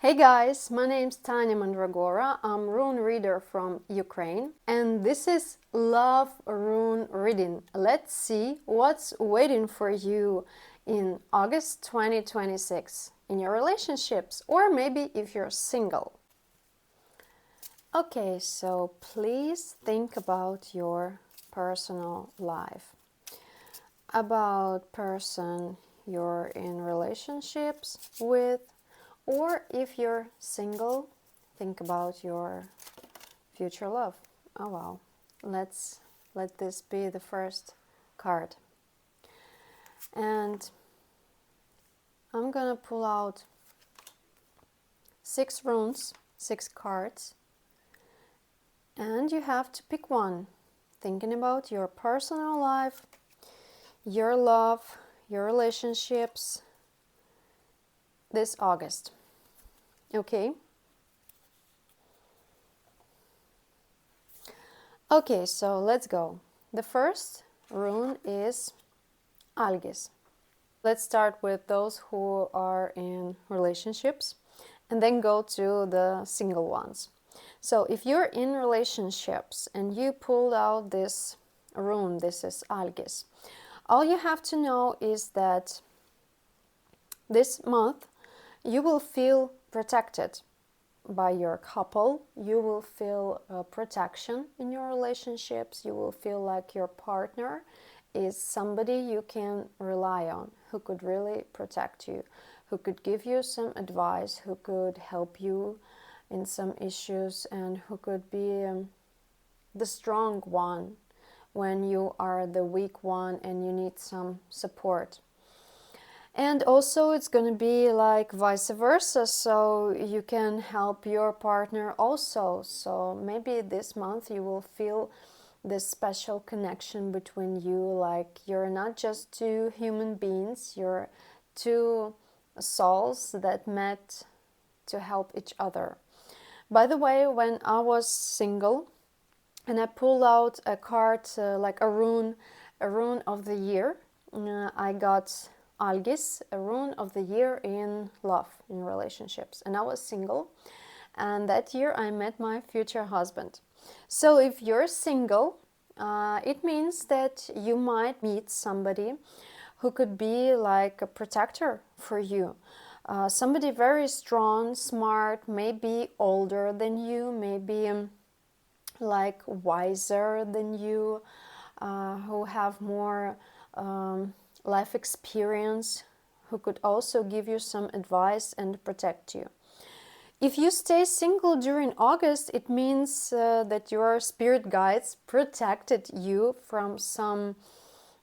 Hey guys, my name's Tanya Mandragora. I'm rune reader from Ukraine, and this is Love Rune Reading. Let's see what's waiting for you in August 2026 in your relationships, or maybe if you're single. Okay, so please think about your personal life, about person you're in relationships with, or if you're single, think about your future love. Oh wow. Let this be the first card. And I'm gonna pull out 6 runes, 6 cards, and you have to pick one. Thinking about your personal life, your love, your relationships this August. Okay? Okay, so let's go. The first rune is Algis. Let's start with those who are in relationships and then go to the single ones. So if you're in relationships and you pulled out this rune, this is Algis, all you have to know is that this month you will feel protected by your couple. You will feel protection in your relationships. You will feel like your partner is somebody you can rely on, who could really protect you, who could give you some advice, who could help you in some issues, and who could be the strong one when you are the weak one and you need some support. And also it's going to be like vice versa, so you can help your partner also. So maybe this month you will feel this special connection between you, like you're not just two human beings, you're two souls that met to help each other. By the way, when I was single and I pulled out a card, like a rune of the year, I got Algis, a rune of the year in love, in relationships. And I was single, and that year I met my future husband. So if you're single, it means that you might meet somebody who could be like a protector for you. Somebody very strong, smart, maybe older than you, maybe like wiser than you, who have more life experience, who could also give you some advice and protect you. If you stay single during August, it means that your spirit guides protected you from some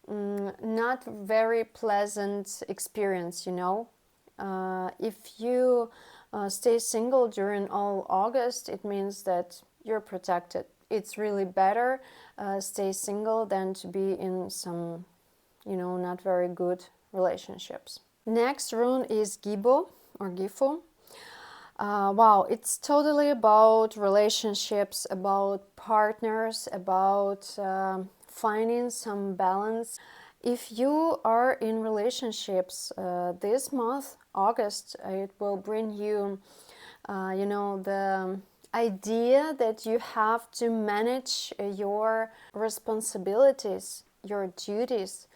not very pleasant experience, you know. If you stay single during all August, it means that you're protected. It's really better stay single than to be in some, not very good relationships. Next rune is Gibo or Gifo. Wow, it's totally about relationships, about partners, about finding some balance. If you are in relationships this month, August, it will bring you, the idea that you have to manage your responsibilities, your duties.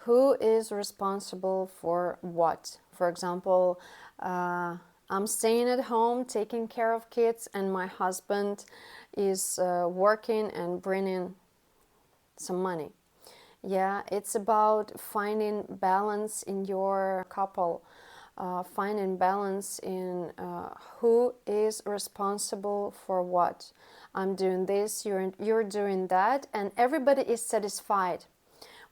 Who is responsible for what? For example, I'm staying at home taking care of kids, and my husband is working and bringing some money. Yeah, it's about finding balance in your couple, finding balance in who is responsible for what. I'm doing this, you're doing that, and everybody is satisfied.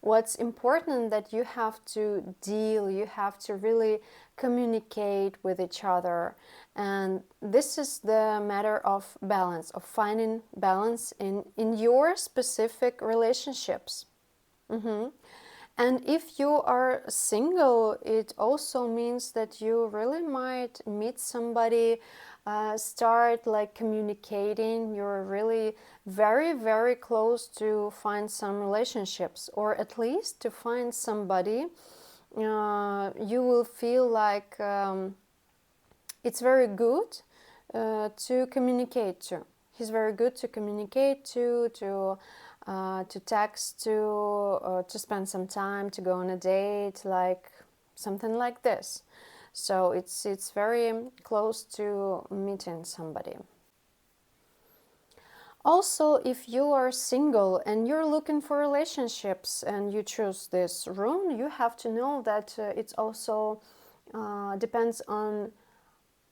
What's important that you have to deal, you have to really communicate with each other. And this is the matter of balance, of finding balance in your specific relationships. And if you are single, it also means that you really might meet somebody, start like communicating. You're really very, very close to find some relationships, or at least to find somebody you will feel like It's very good to communicate to. He's very good to communicate to text to spend some time, to go on a date, like something like this. So it's very close to meeting somebody. Also, if you are single and you're looking for relationships and you choose this rune, you have to know that it's also depends on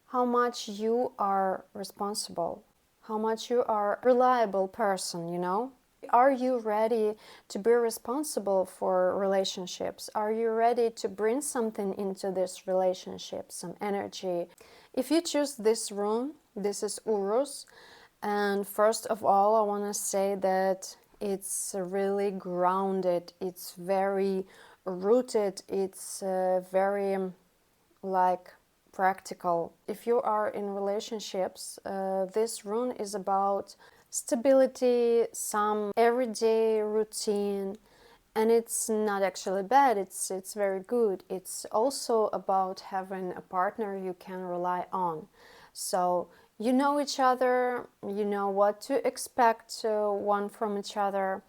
how much you are responsible, how much you are a reliable person, you know? Are you ready to be responsible for relationships? Are you ready to bring something into this relationship, some energy? If you choose this rune, this is Urus, and first of all, I want to say that it's really grounded, it's very rooted, it's very like practical. If you are in relationships, this rune is about stability, some everyday routine, and it's not actually bad, it's very good. It's also about having a partner you can rely on. So you know each other, you know what to expect one from each other.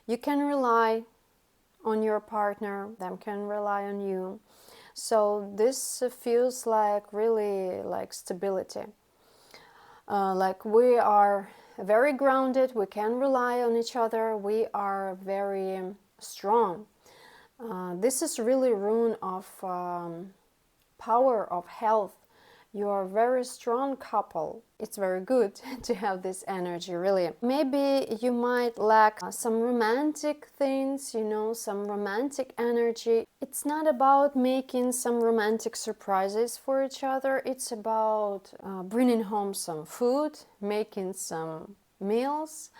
You can rely on your partner, them can rely on you. So this feels like really like stability. Like we are very grounded, we can rely on each other, we are very strong. This is really rune of power, of health. You are a very strong couple. It's very good to have this energy, really. Maybe you might lack some romantic things, you know, some romantic energy. It's not about making some romantic surprises for each other. It's about bringing home some food, making some meals,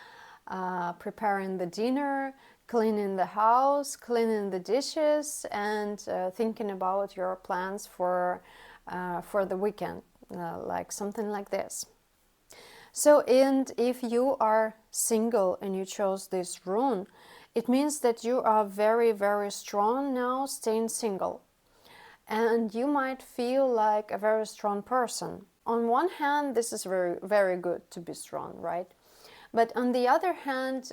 preparing the dinner, cleaning the house, cleaning the dishes, and thinking about your plans for the weekend, like something like this. So, and if you are single and you chose this rune, it means that you are very, very strong now staying single. And you might feel like a very strong person. On one hand, this is very, very good to be strong, right? But on the other hand,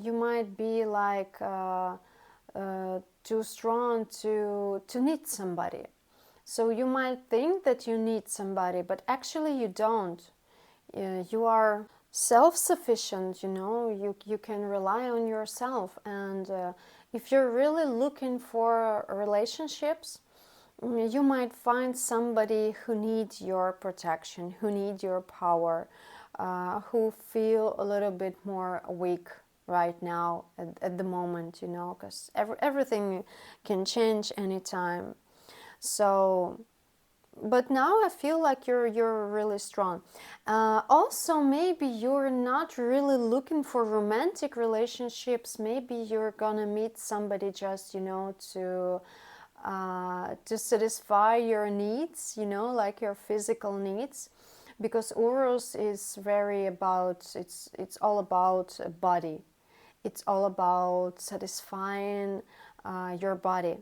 you might be like too strong to need somebody. So you might think that you need somebody, but actually you don't. You are self-sufficient, you know, you can rely on yourself. And if you're really looking for relationships, you might find somebody who needs your protection, who needs your power, who feel a little bit more weak right now at the moment, you know, because everything can change anytime. So, but now I feel like you're really strong. Also, maybe you're not really looking for romantic relationships. Maybe you're gonna meet somebody just, you know, to satisfy your needs, you know, like your physical needs, because Urus is very about it's all about a body. It's all about satisfying your body,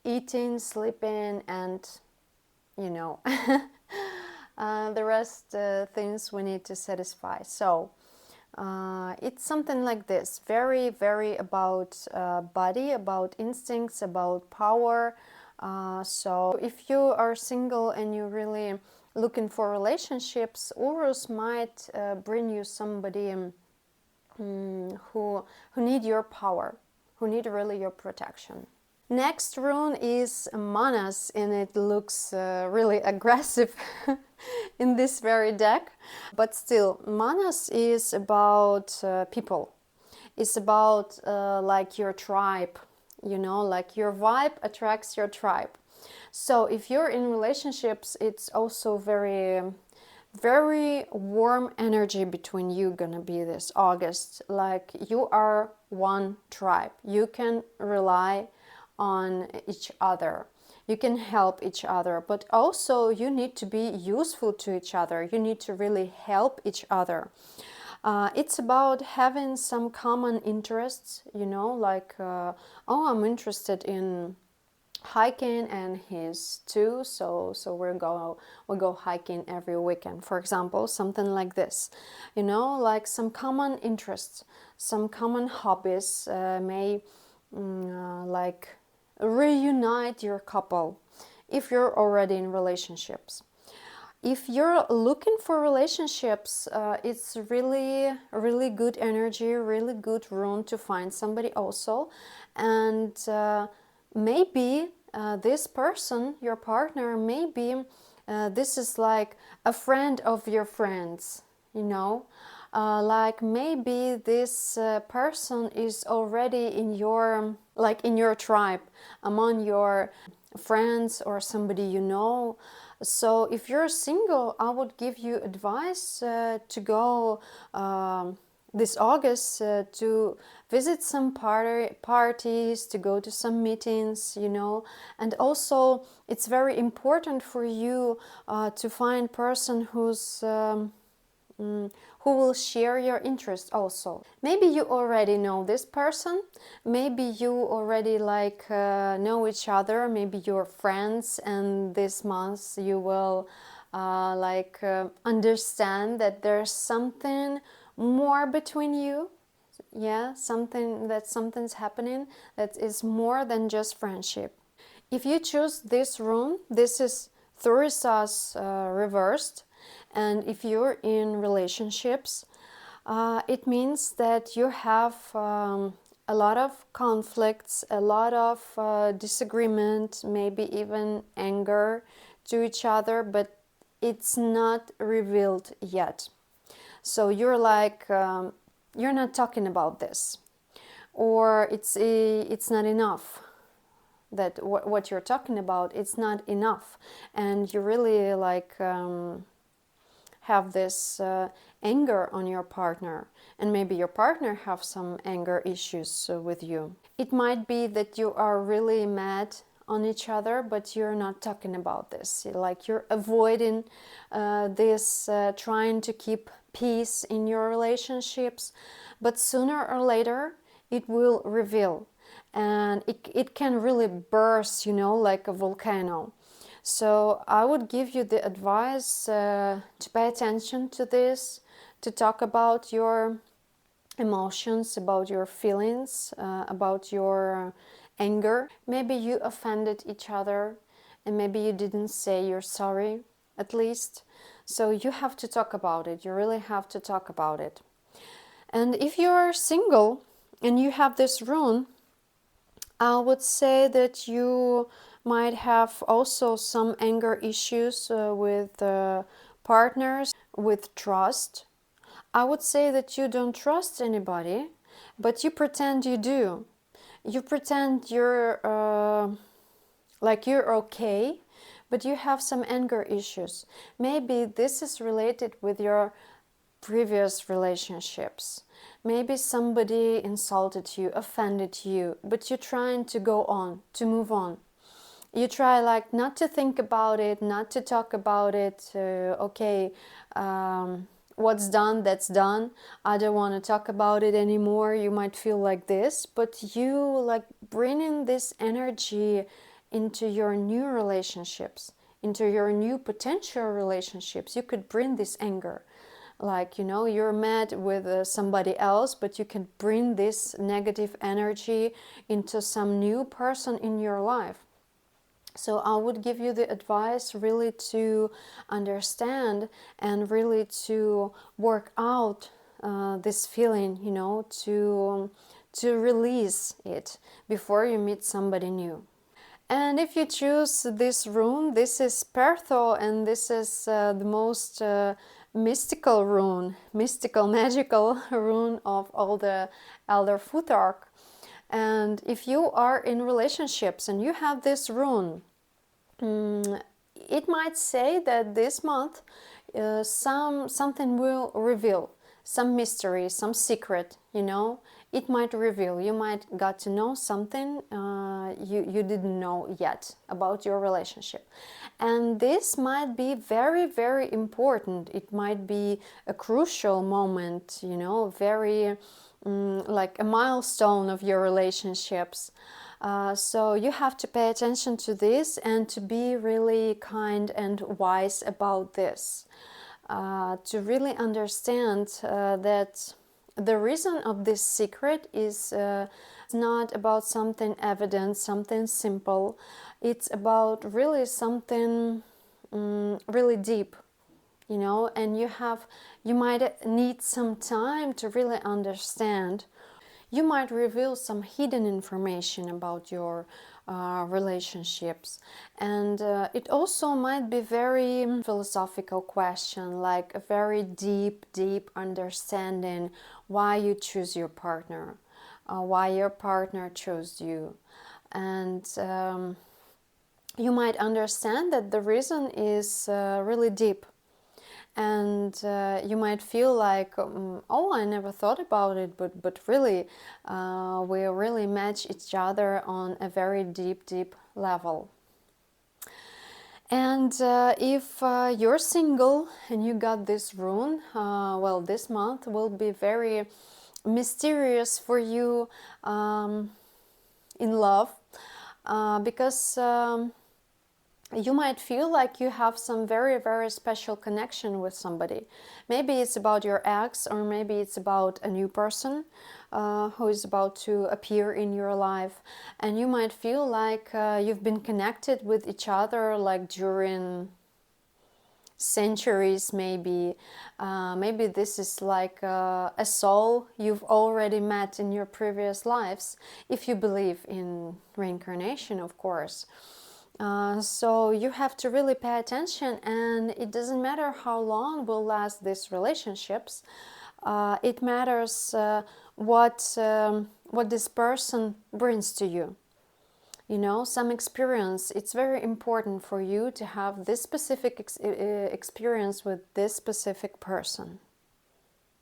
eating, sleeping, and you know the rest things we need to satisfy. So it's something like this, very, very about body, about instincts, about power. So if you are single and you're really looking for relationships, Urus might bring you somebody who need your power, who need really your protection. Next rune is Manas, and it looks really aggressive in this very deck. But still, Manas is about people. It's about like your tribe, you know, like your vibe attracts your tribe. So if you're in relationships, it's also very, very warm energy between you gonna be this August. Like you are one tribe. You can rely on each other. You can help each other, but also you need to be useful to each other. You need to really help each other. It's about having some common interests, you know, like, oh, I'm interested in hiking and he's too, so we go hiking every weekend, for example, something like this. Like some common interests, some common hobbies may like reunite your couple if you're already in relationships. If you're looking for relationships, it's really good energy, really good room to find somebody also. And maybe this person, your partner, maybe this is like a friend of your friends, like maybe this person is already in your, like in your tribe, among your friends or somebody you know. So if you're single, I would give you advice to go this August to visit some parties, to go to some meetings, and also it's very important for you to find person who will share your interest also. Maybe you already know this person, maybe you already know each other, maybe you're friends, and this month you will understand that there's something more between you. Yeah, something's happening that is more than just friendship. If you choose this rune, this is Thurisaz reversed, and if you're in relationships, it means that you have a lot of conflicts, a lot of disagreement, maybe even anger to each other, but it's not revealed yet. So you're you're not talking about this, or it's not enough. That what you're talking about, it's not enough, and you really have this anger on your partner, and maybe your partner have some anger issues with you. It might be that you are really mad on each other, but you're not talking about this. Like you're avoiding this, trying to keep peace in your relationships, but sooner or later it will reveal, and it can really burst, like a volcano. So I would give you the advice to pay attention to this, to talk about your emotions, about your feelings, about your anger. Maybe you offended each other, and maybe you didn't say you're sorry, at least. So you have to talk about it. You really have to talk about it. And if you're single and you have this rune, I would say that you might have also some anger issues with partners, with trust. I would say that you don't trust anybody, but you pretend you do. You pretend you're okay, but you have some anger issues. Maybe this is related with your previous relationships. Maybe somebody insulted you, offended you, but you're trying to go on, to move on. You try not to think about it, not to talk about it. Okay, what's done, that's done. I don't want to talk about it anymore. You might feel like this, but you bringing this energy into your new relationships, into your new potential relationships. You could bring this anger. You're mad with somebody else, but you can bring this negative energy into some new person in your life. So I would give you the advice really to understand and really to work out this feeling, to release it before you meet somebody new. And if you choose this rune, this is Pertho, and this is the most mystical rune, mystical, magical rune of all the Elder Futhark. And if you are in relationships and you have this rune, it might say that this month something will reveal, some mystery, some secret, it might reveal. You might got to know something you didn't know yet about your relationship. And this might be very, very important. It might be a crucial moment, very like a milestone of your relationships. So you have to pay attention to this and to be really kind and wise about this. To really understand that the reason of this secret is not about something evident, something simple. It's about really something really deep, you know, and you might need some time to really understand. You might reveal some hidden information about your relationships, and it also might be very philosophical question, like a very deep understanding why you choose your partner, why your partner chose you. And you might understand that the reason is really deep, and you might feel like, oh, I never thought about it, but really we really match each other on a very deep level. And if you're single and you got this rune, well, this month will be very mysterious for you in love, because you might feel like you have some very special connection with somebody. Maybe it's about your ex, or maybe it's about a new person who is about to appear in your life, and you might feel like you've been connected with each other like during centuries. Maybe maybe this is like a soul you've already met in your previous lives, if you believe in reincarnation, of course. So you have to really pay attention, and it doesn't matter how long will last these relationships. It matters what this person brings to you. You know, some experience. It's very important for you to have this specific experience with this specific person.